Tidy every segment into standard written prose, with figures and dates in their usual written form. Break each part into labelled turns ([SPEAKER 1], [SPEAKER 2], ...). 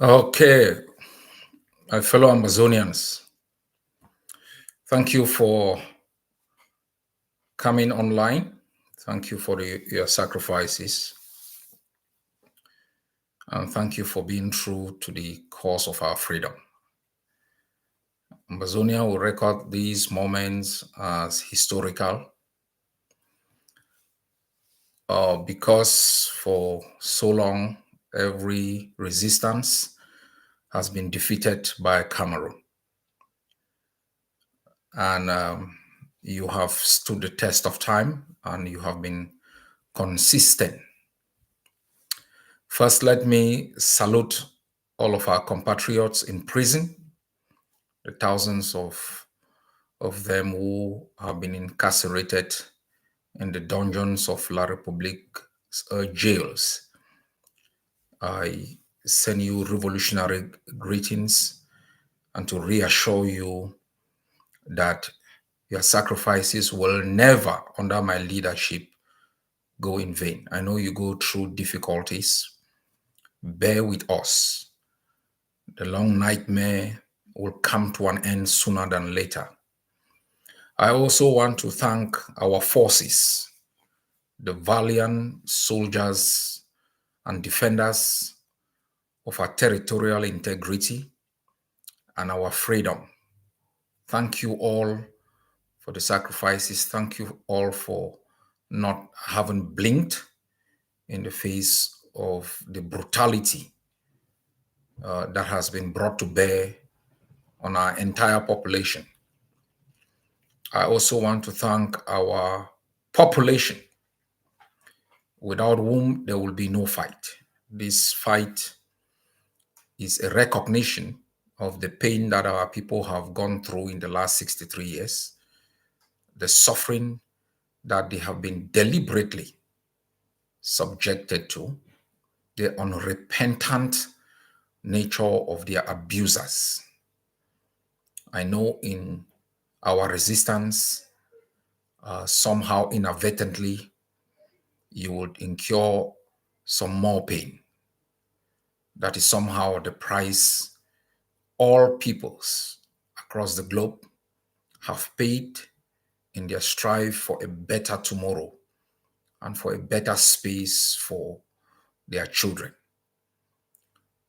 [SPEAKER 1] Okay, my fellow Amazonians, thank you for coming online. Thank you for your sacrifices. And thank you for being true to the cause of our freedom. Ambazonia will record these moments as historical because for so long, every resistance has been defeated by Cameroon. And you have stood the test of time and you have been consistent. First, let me salute all of our compatriots in prison, the thousands of them who have been incarcerated in the dungeons of La Republique jails. I send you revolutionary greetings and to reassure you that your sacrifices will never, under my leadership, go in vain. I know you go through difficulties. Bear with us. The long nightmare will come to an end sooner than later. I also want to thank our forces, the valiant soldiers and defenders of our territorial integrity and our freedom. Thank you all for the sacrifices. Thank you all for not having blinked in the face of the brutality that has been brought to bear on our entire population. I also want to thank our population, without whom there will be no fight. This fight is a recognition of the pain that our people have gone through in the last 63 years, the suffering that they have been deliberately subjected to, the unrepentant nature of their abusers. I know in our resistance, somehow inadvertently, you would incur some more pain. That is somehow the price all peoples across the globe have paid in their strive for a better tomorrow and for a better space for their children.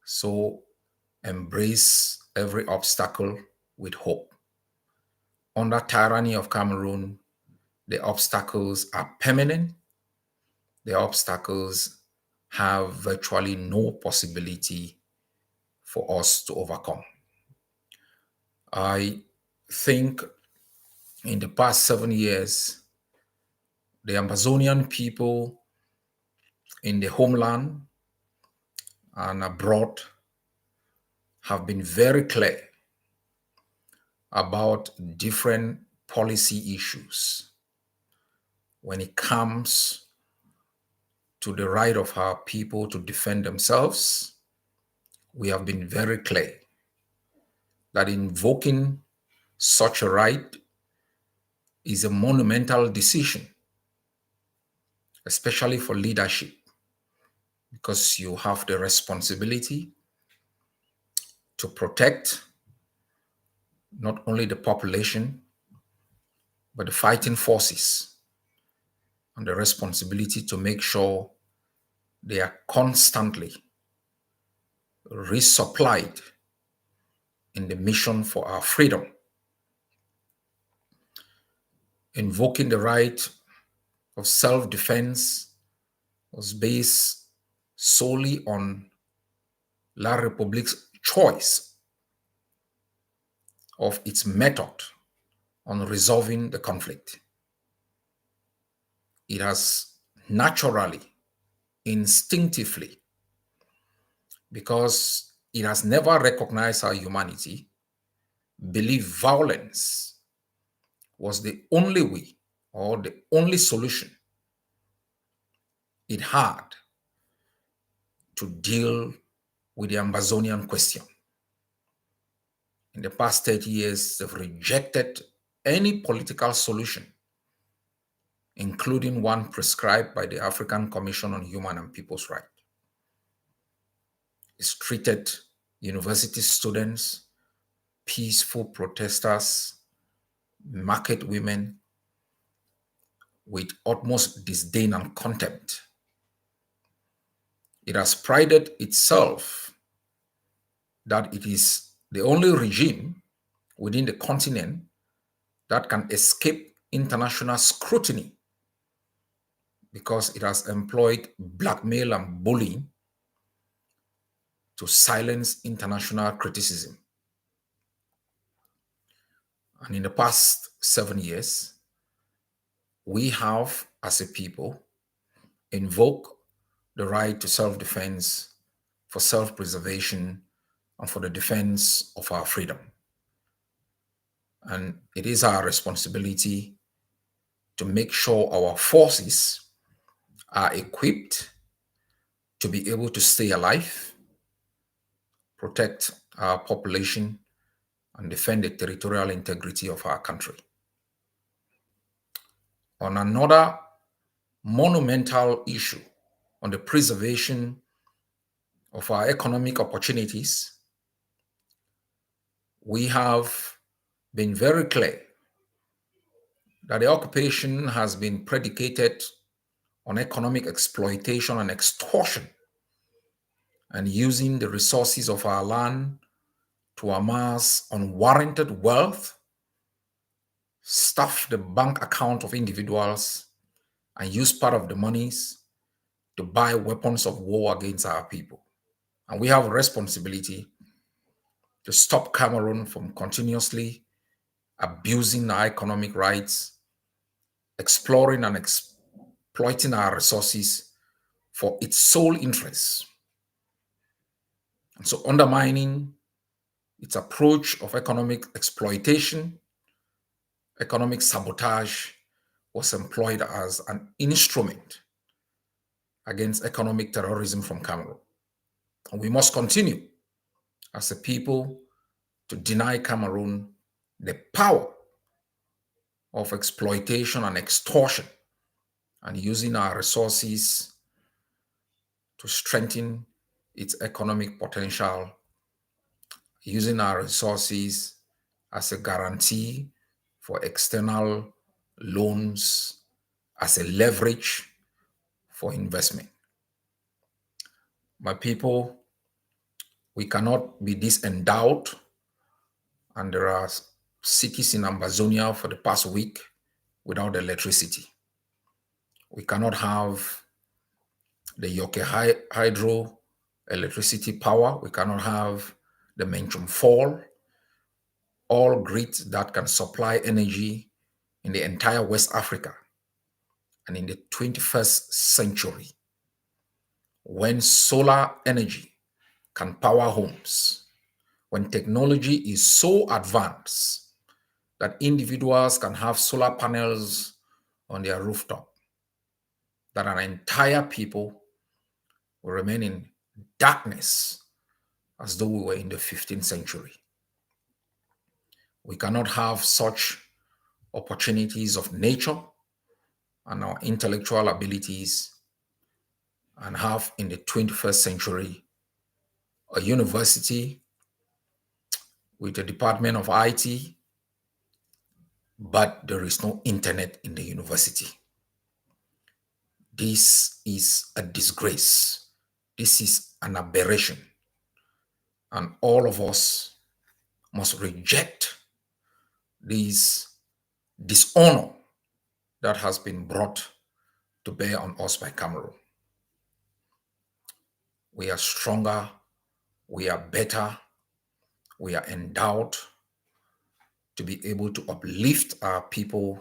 [SPEAKER 1] So embrace every obstacle with hope. Under tyranny of Cameroon, the obstacles are permanent. The obstacles have virtually no possibility for us to overcome. I think in the past 7 years, the Amazonian people in the homeland and abroad have been very clear about different policy issues when it comes to the right of our people to defend themselves. We have been very clear that invoking such a right is a monumental decision, especially for leadership, because you have the responsibility to protect not only the population, but the fighting forces, and the responsibility to make sure they are constantly resupplied in the mission for our freedom. Invoking the right of self-defense was based solely on La République's choice of its method on resolving the conflict. It has naturally, instinctively, because it has never recognized our humanity, believed violence was the only way or the only solution it had to deal with the Ambazonian question. In the past 30 years, they've rejected any political solution, including one prescribed by the African Commission on Human and People's Rights. It's treated university students, peaceful protesters, market women, with utmost disdain and contempt. It has prided itself that it is the only regime within the continent that can escape international scrutiny because it has employed blackmail and bullying to silence international criticism. And in the past 7 years, we have, as a people, invoked the right to self-defense, for self-preservation, and for the defense of our freedom. And it is our responsibility to make sure our forces are equipped to be able to stay alive, protect our population, and defend the territorial integrity of our country. On another monumental issue, on the preservation of our economic opportunities, we have been very clear that the occupation has been predicated on economic exploitation and extortion, and using the resources of our land to amass unwarranted wealth, stuff the bank account of individuals, and use part of the monies to buy weapons of war against our people. And we have a responsibility to stop Cameroon from continuously abusing our economic rights, exploring and exploiting our resources for its sole interests. And so undermining its approach of economic exploitation, economic sabotage was employed as an instrument against economic terrorism from Cameroon. And we must continue as a people to deny Cameroon the power of exploitation and extortion, and using our resources to strengthen its economic potential, using our resources as a guarantee for external loans, as a leverage for investment. My people, we cannot be disendowed, and there are cities in Ambazonia for the past week without electricity. We cannot have the Yoke hydro electricity power. We cannot have the Menchum Fall, all grids that can supply energy in the entire West Africa. And in the 21st century, when solar energy can power homes, when technology is so advanced that individuals can have solar panels on their rooftop, that an entire people will remain in darkness as though we were in the 15th century. We cannot have such opportunities of nature and our intellectual abilities and have in the 21st century a university with a department of IT, but there is no internet in the university. This is a disgrace. This is an aberration. And all of us must reject this dishonor that has been brought to bear on us by Cameroon. We are stronger, we are better, we are endowed to be able to uplift our people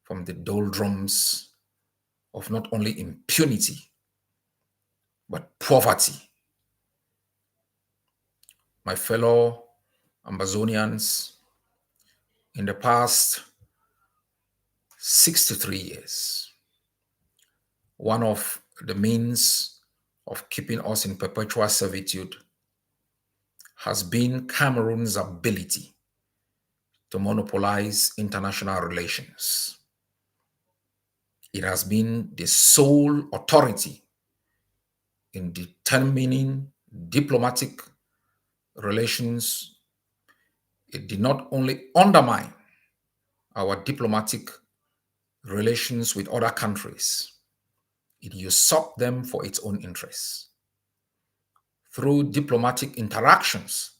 [SPEAKER 1] from the doldrums of not only impunity, but poverty. My fellow Ambazonians, in the past 63 years, one of the means of keeping us in perpetual servitude has been Cameroon's ability to monopolize international relations. It has been the sole authority in determining diplomatic relations, it did not only undermine our diplomatic relations with other countries, it usurped them for its own interests. Through diplomatic interactions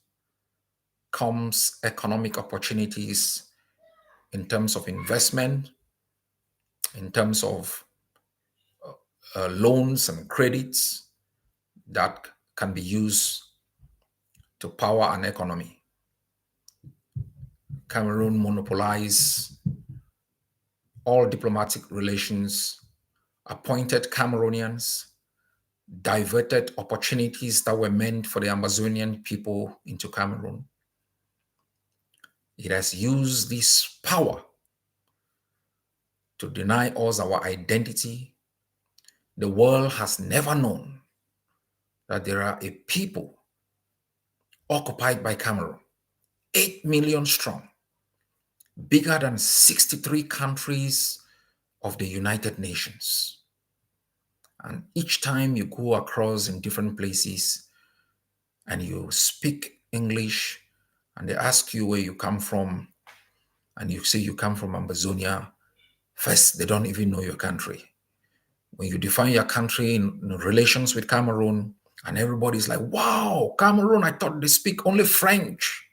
[SPEAKER 1] comes economic opportunities in terms of investment, in terms of loans and credits that can be used to power an economy. Cameroon monopolized all diplomatic relations, appointed Cameroonians, diverted opportunities that were meant for the Amazonian people into Cameroon. It has used this power to deny us our identity. The world has never known that there are a people occupied by Cameroon, 8 million strong, bigger than 63 countries of the United Nations. And each time you go across in different places and you speak English and they ask you where you come from and you say you come from Ambazonia, first, they don't even know your country. When you define your country in relations with Cameroon, and everybody's like, wow, Cameroon, I thought they speak only French.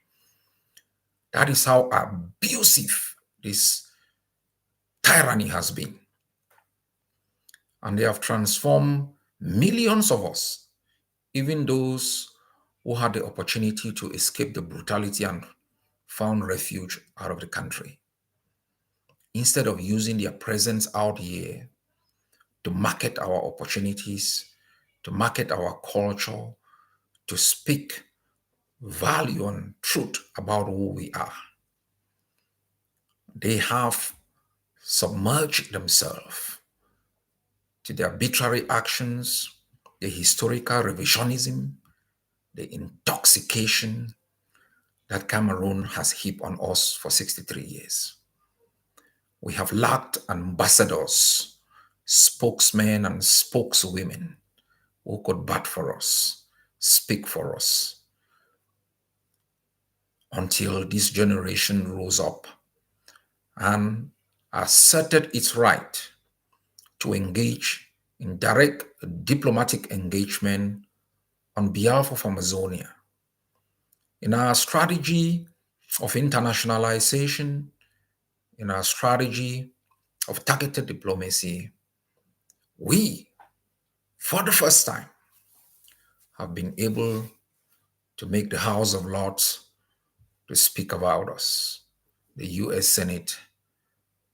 [SPEAKER 1] That is how abusive this tyranny has been. And they have transformed millions of us, even those who had the opportunity to escape the brutality and found refuge out of the country. Instead of using their presence out here to market our opportunities, to market our culture, to speak value and truth about who we are, they have submerged themselves to the arbitrary actions, the historical revisionism, the intoxication that Cameroon has heaped on us for 63 years. We have lacked ambassadors, spokesmen, and spokeswomen who could bat for us, speak for us, until this generation rose up and asserted its right to engage in direct diplomatic engagement on behalf of Amazonia. In our strategy of internationalization, in our strategy of targeted diplomacy, we, for the first time, have been able to make the House of Lords to speak about us, the US Senate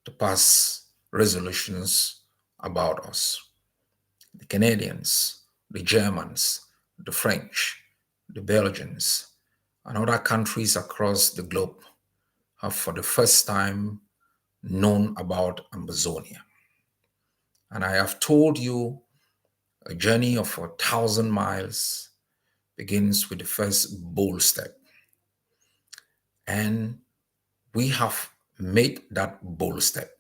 [SPEAKER 1] to pass resolutions about us, the Canadians, the Germans, the French, the Belgians, and other countries across the globe have for the first time known about Ambazonia. And I have told you a journey of 1,000 miles begins with the first bold step. And we have made that bold step.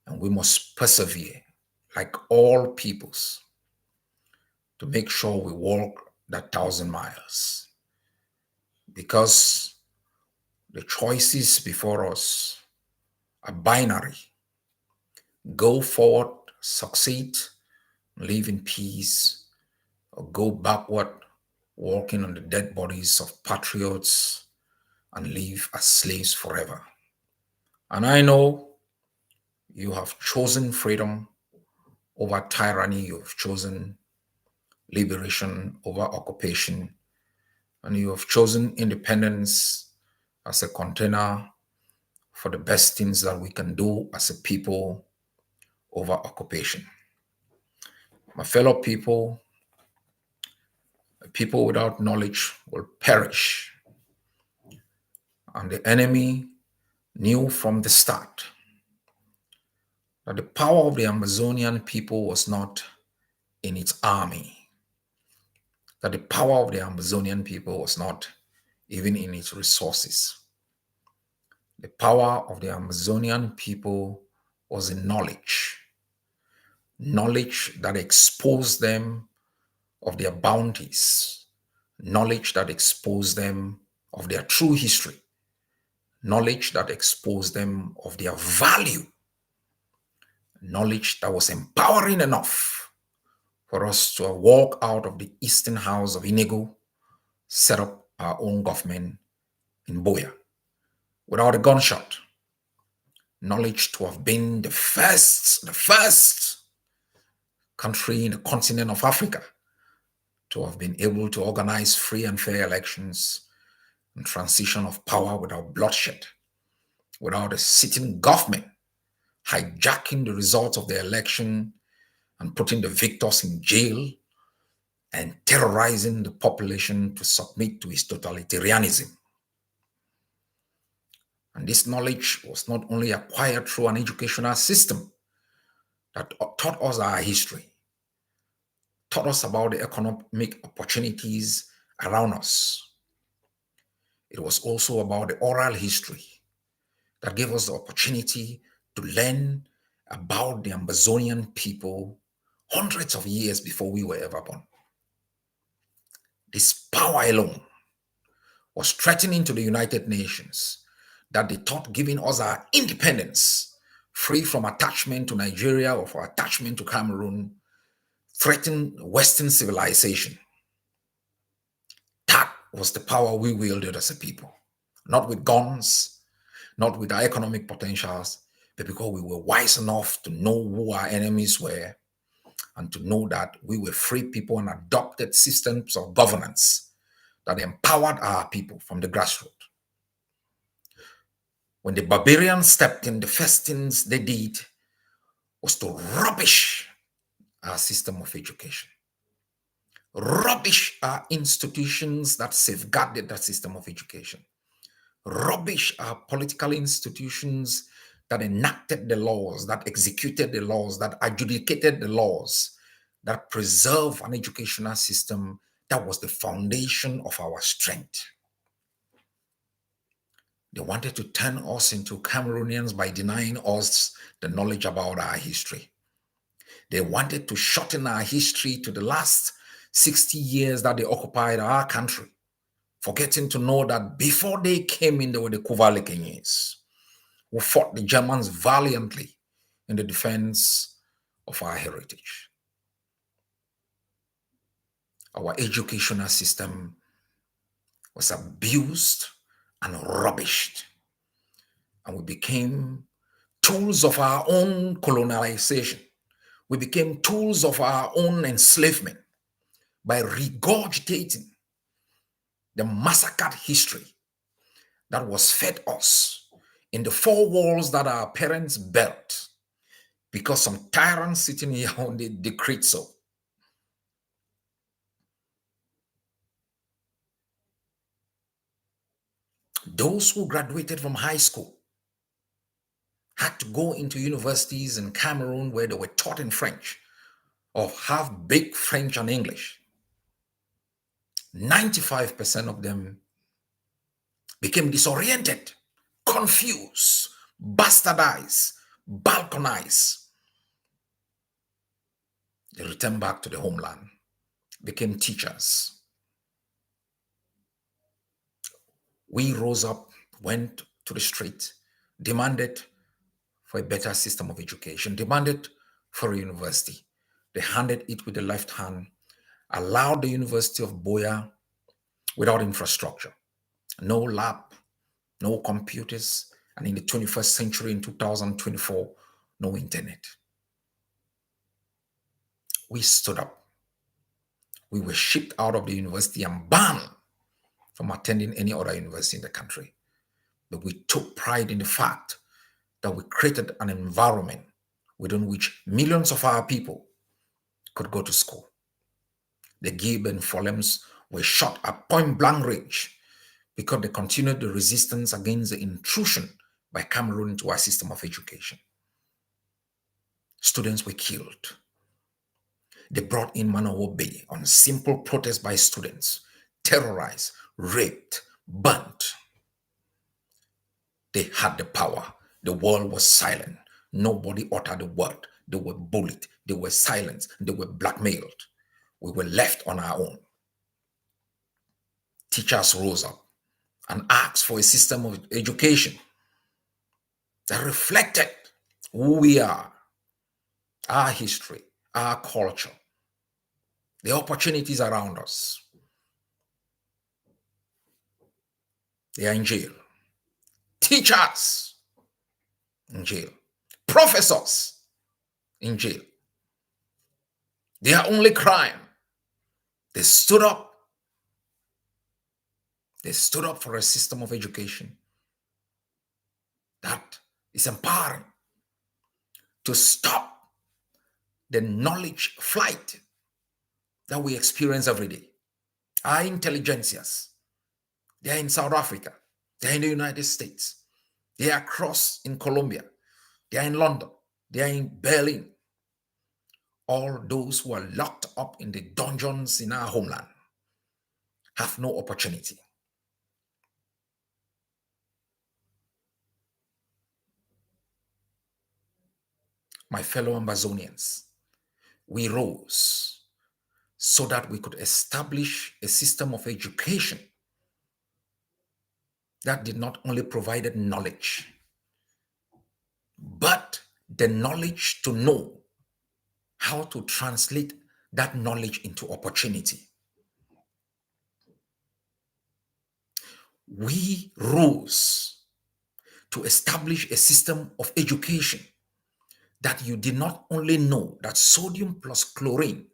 [SPEAKER 1] And we must persevere, like all peoples, to make sure we walk that 1,000 miles. Because the choices before us are binary. Go forward, succeed, live in peace, or go backward, walking on the dead bodies of patriots and live as slaves forever. And I know you have chosen freedom over tyranny, you have chosen liberation over occupation, and you have chosen independence as a container for the best things that we can do as a people over occupation. My fellow people, people without knowledge will perish. And the enemy knew from the start that the power of the Amazonian people was not in its army, that the power of the Amazonian people was not even in its resources. The power of the Amazonian people was in knowledge that exposed them of their bounties, knowledge that exposed them of their true history, knowledge that exposed them of their value, knowledge that was empowering enough for us to walk out of the Eastern House of Inigo, set up our own government in Boya without a gunshot. Knowledge to have been the first country in the continent of Africa to have been able to organize free and fair elections and transition of power without bloodshed, without a sitting government hijacking the results of the election and putting the victors in jail and terrorizing the population to submit to its totalitarianism. And this knowledge was not only acquired through an educational system that taught us our history, taught us about the economic opportunities around us. It was also about the oral history that gave us the opportunity to learn about the Ambazonian people hundreds of years before we were ever born. This power alone was threatening to the United Nations that they thought giving us our independence, free from attachment to Nigeria or for attachment to Cameroon, threatened Western civilization. That was the power we wielded as a people, not with guns, not with our economic potentials, but because we were wise enough to know who our enemies were and to know that we were free people and adopted systems of governance that empowered our people from the grassroots. When the barbarians stepped in, the first things they did was to rubbish our system of education, rubbish our institutions that safeguarded that system of education, rubbish our political institutions that enacted the laws, that executed the laws, that adjudicated the laws, that preserve an educational system that was the foundation of our strength. They wanted to turn us into Cameroonians by denying us the knowledge about our history. They wanted to shorten our history to the last 60 years that they occupied our country, forgetting to know that before they came in, they were the Kuvalekenyes, who fought the Germans valiantly in the defense of our heritage. Our educational system was abused and rubbished, and we became tools of our own colonialization. We became tools of our own enslavement by regurgitating the massacred history that was fed us in the four walls that our parents built because some tyrant sitting here only decreed so. Those who graduated from high school had to go into universities in Cameroon where they were taught in French or have big French and English. 95% of them became disoriented, confused, bastardized, balkanized. They returned back to the homeland, became teachers. We rose up, went to the street, demanded for a better system of education, demanded for a university. They handed it with the left hand, allowed the University of Boya without infrastructure, no lab, no computers, and in the 21st century, in 2024, no internet. We stood up. We were shipped out of the university and banned from attending any other university in the country. But we took pride in the fact that we created an environment within which millions of our people could go to school. The Gib and Folems were shot at point blank range because they continued the resistance against the intrusion by Cameroon into our system of education. Students were killed. They brought in Manowo Bay on simple protest by students, terrorized, raped, burnt. They had the power. The world was silent. Nobody uttered a word. They were bullied. They were silenced. They were blackmailed. We were left on our own. teachers rose up and asked for a system of education that reflected who we are, our history, our culture, the opportunities around us. They are in jail. Teachers in jail. Professors in jail. Their only crime, they stood up. They stood up for a system of education that is empowering to stop the knowledge flight that we experience every day. Our intelligentsias, they are in South Africa, they are in the United States, they are across in Colombia, they are in London, they are in Berlin. All those who are locked up in the dungeons in our homeland have no opportunity. My fellow Ambazonians, we rose so that we could establish a system of education that did not only provide knowledge, but the knowledge to know how to translate that knowledge into opportunity. We rose to establish a system of education that you did not only know that sodium plus chlorine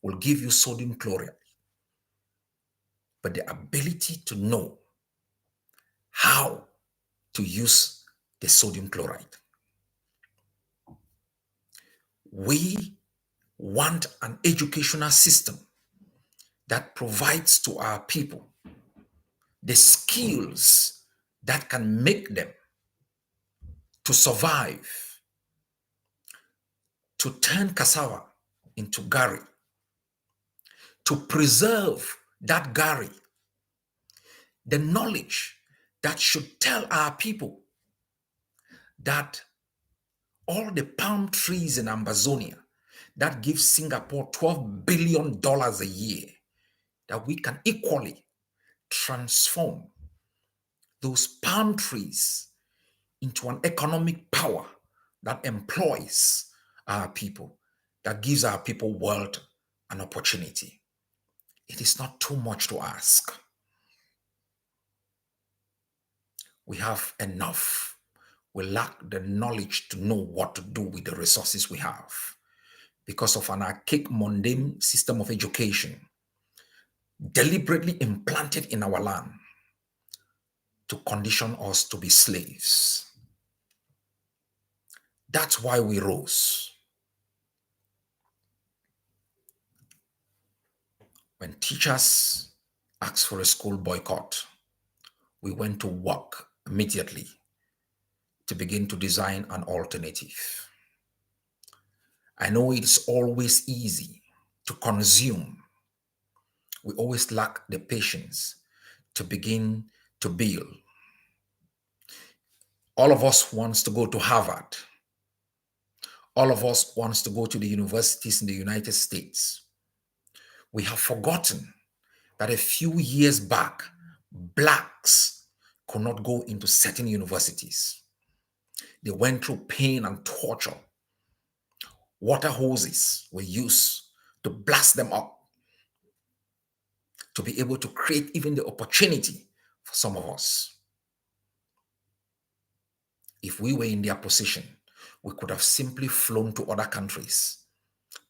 [SPEAKER 1] will give you sodium chloride, but the ability to know how to use the sodium chloride. We want an educational system that provides to our people the skills that can make them to survive, to turn cassava into gari, to preserve that gari, the knowledge that should tell our people that all the palm trees in Ambazonia that give Singapore $12 billion a year, that we can equally transform those palm trees into an economic power that employs our people, that gives our people wealth and opportunity. It is not too much to ask. We have enough. We lack the knowledge to know what to do with the resources we have because of an archaic, mundane system of education deliberately implanted in our land to condition us to be slaves. That's why we rose. When teachers asked for a school boycott, we went to work immediately to begin to design an alternative. I know it's always easy to consume. We always lack the patience to begin to build. All of us wants to go to Harvard. All of us wants to go to the universities in the United States. We have forgotten that a few years back, blacks could not go into certain universities. They went through pain and torture. Water hoses were used to blast them up to be able to create even the opportunity for some of us. If we were in their position, we could have simply flown to other countries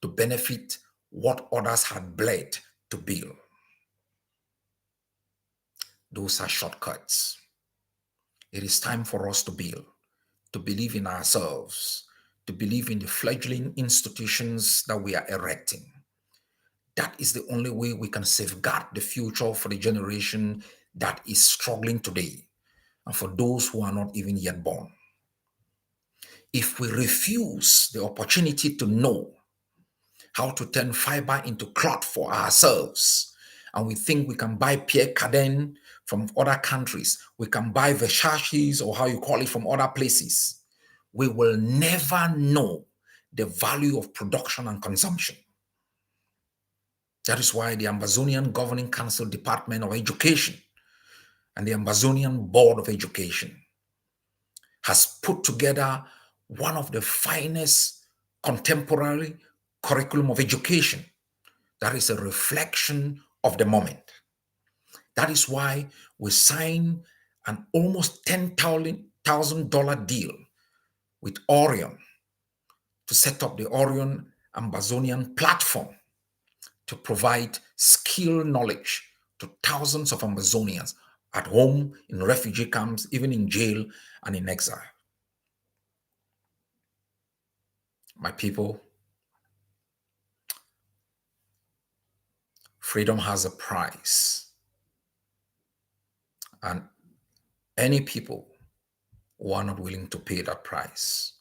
[SPEAKER 1] to benefit what others had bled to build. Those are shortcuts. It is time for us to build, to believe in ourselves, to believe in the fledgling institutions that we are erecting. That is the only way we can safeguard the future for the generation that is struggling today and for those who are not even yet born. If we refuse the opportunity to know how to turn fiber into cloth for ourselves, and we think we can buy Pierre Cardin from other countries, we can buy Versace's or how you call it from other places, we will never know the value of production and consumption. That is why the Ambazonian Governing Council Department of Education and the Ambazonian Board of Education has put together one of the finest contemporary curriculum of education that is a reflection of the moment. That is why we signed an almost $10,000 deal with Orion to set up the Orion Ambazonian platform to provide skill knowledge to thousands of Ambazonians at home, in refugee camps, even in jail and in exile. My people, freedom has a price, and any people who are not willing to pay that price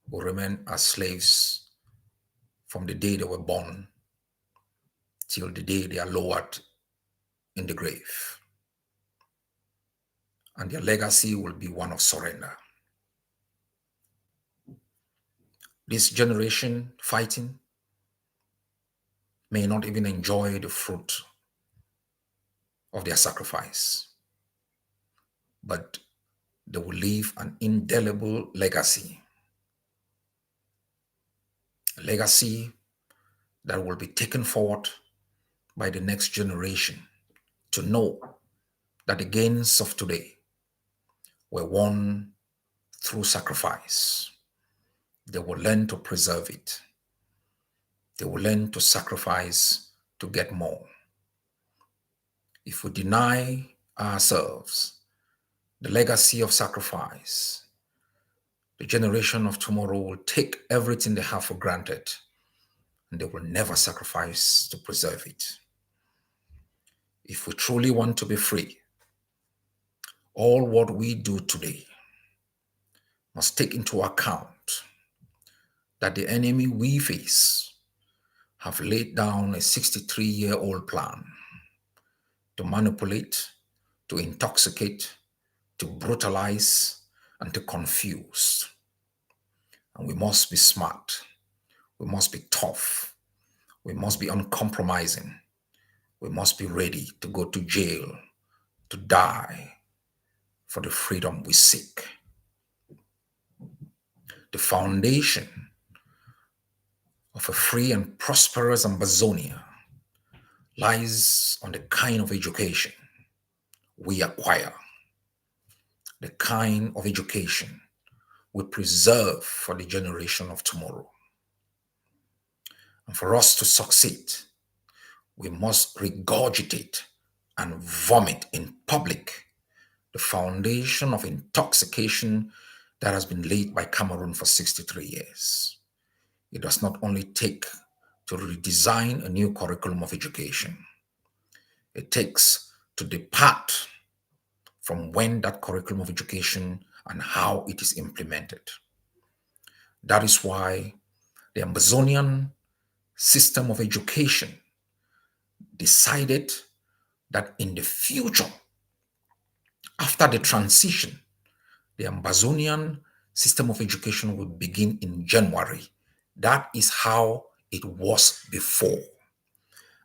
[SPEAKER 1] will remain as slaves from the day they were born till the day they are lowered in the grave. And their legacy will be one of surrender. This generation fighting may not even enjoy the fruit of their sacrifice, but they will leave an indelible legacy, a legacy that will be taken forward by the next generation to know that the gains of today were won through sacrifice. They will learn to preserve it. They will learn to sacrifice to get more. If we deny ourselves the legacy of sacrifice, the generation of tomorrow will take everything they have for granted, and they will never sacrifice to preserve it. If we truly want to be free, all what we do today must take into account that the enemy we face have laid down a 63-year-old plan to manipulate, to intoxicate, to brutalize, and to confuse. And we must be smart. We must be tough. We must be uncompromising. We must be ready to go to jail, to die for the freedom we seek. The foundation of a free and prosperous Ambazonia lies on the kind of education we acquire, the kind of education we preserve for the generation of tomorrow. And for us to succeed, we must regurgitate and vomit in public the foundation of intoxication that has been laid by Cameroon for 63 years. It does not only take to redesign a new curriculum of education. It takes to depart from when that curriculum of education and how it is implemented. That is why the Ambazonian system of education decided that in the future, after the transition, the Ambazonian system of education will begin in January. That is how it was before.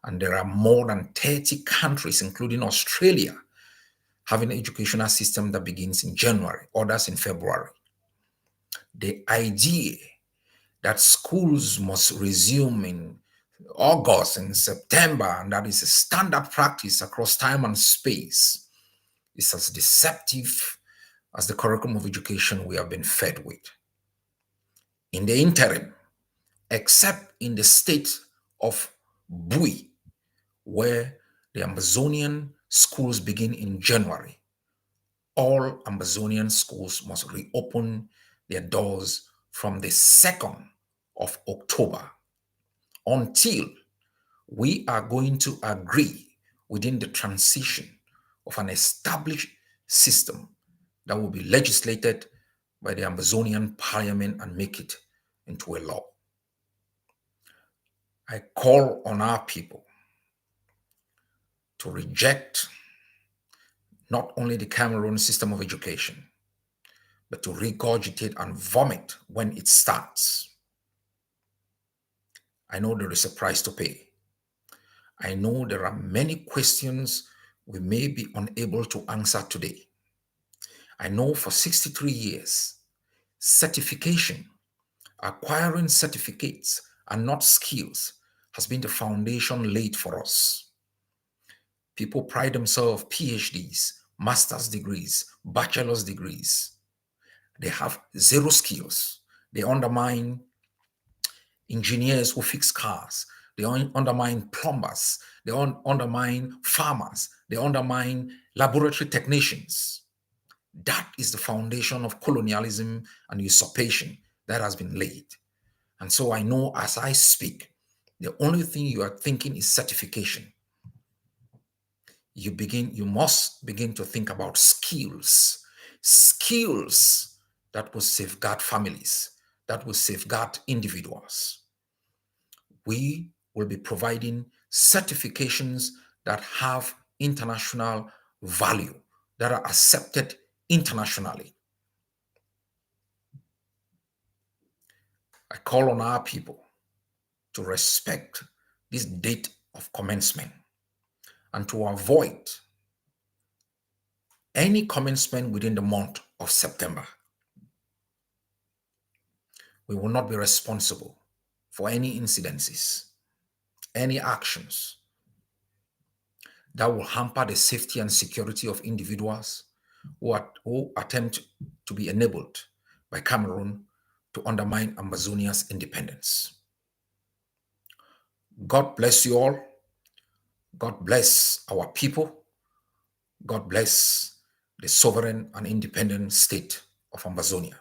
[SPEAKER 1] And there are more than 30 countries, including Australia, having an educational system that begins in January, others in February. The idea that schools must resume in August and September, and that is a standard practice across time and space, is as deceptive as the curriculum of education we have been fed with. In the interim, except in the state of Bui, where the Ambazonian schools begin in January, all Ambazonian schools must reopen their doors from the 2nd of October until we are going to agree within the transition of an established system that will be legislated by the Ambazonian parliament and make it into a law. I call on our people to reject not only the Cameroon system of education, but to regurgitate and vomit when it starts. I know there is a price to pay. I know there are many questions we may be unable to answer today. I know for 63 years, certification, acquiring certificates and not skills, has been the foundation laid for us. People pride themselves PhDs, master's degrees, bachelor's degrees. They have zero skills. They undermine engineers who fix cars. They undermine plumbers. They undermine farmers. They undermine laboratory technicians. That is the foundation of colonialism and usurpation that has been laid. And so I know as I speak, the only thing you are thinking is certification. You must begin to think about skills that will safeguard families, that will safeguard individuals. We will be providing certifications that have international value, that are accepted internationally. I call on our people to respect this date of commencement and to avoid any commencement within the month of September. We will not be responsible for any incidences, any actions that will hamper the safety and security of individuals who attempt to be enabled by Cameroon to undermine Ambazonia's independence. God bless you all. God bless our people. God bless the sovereign and independent state of Ambazonia.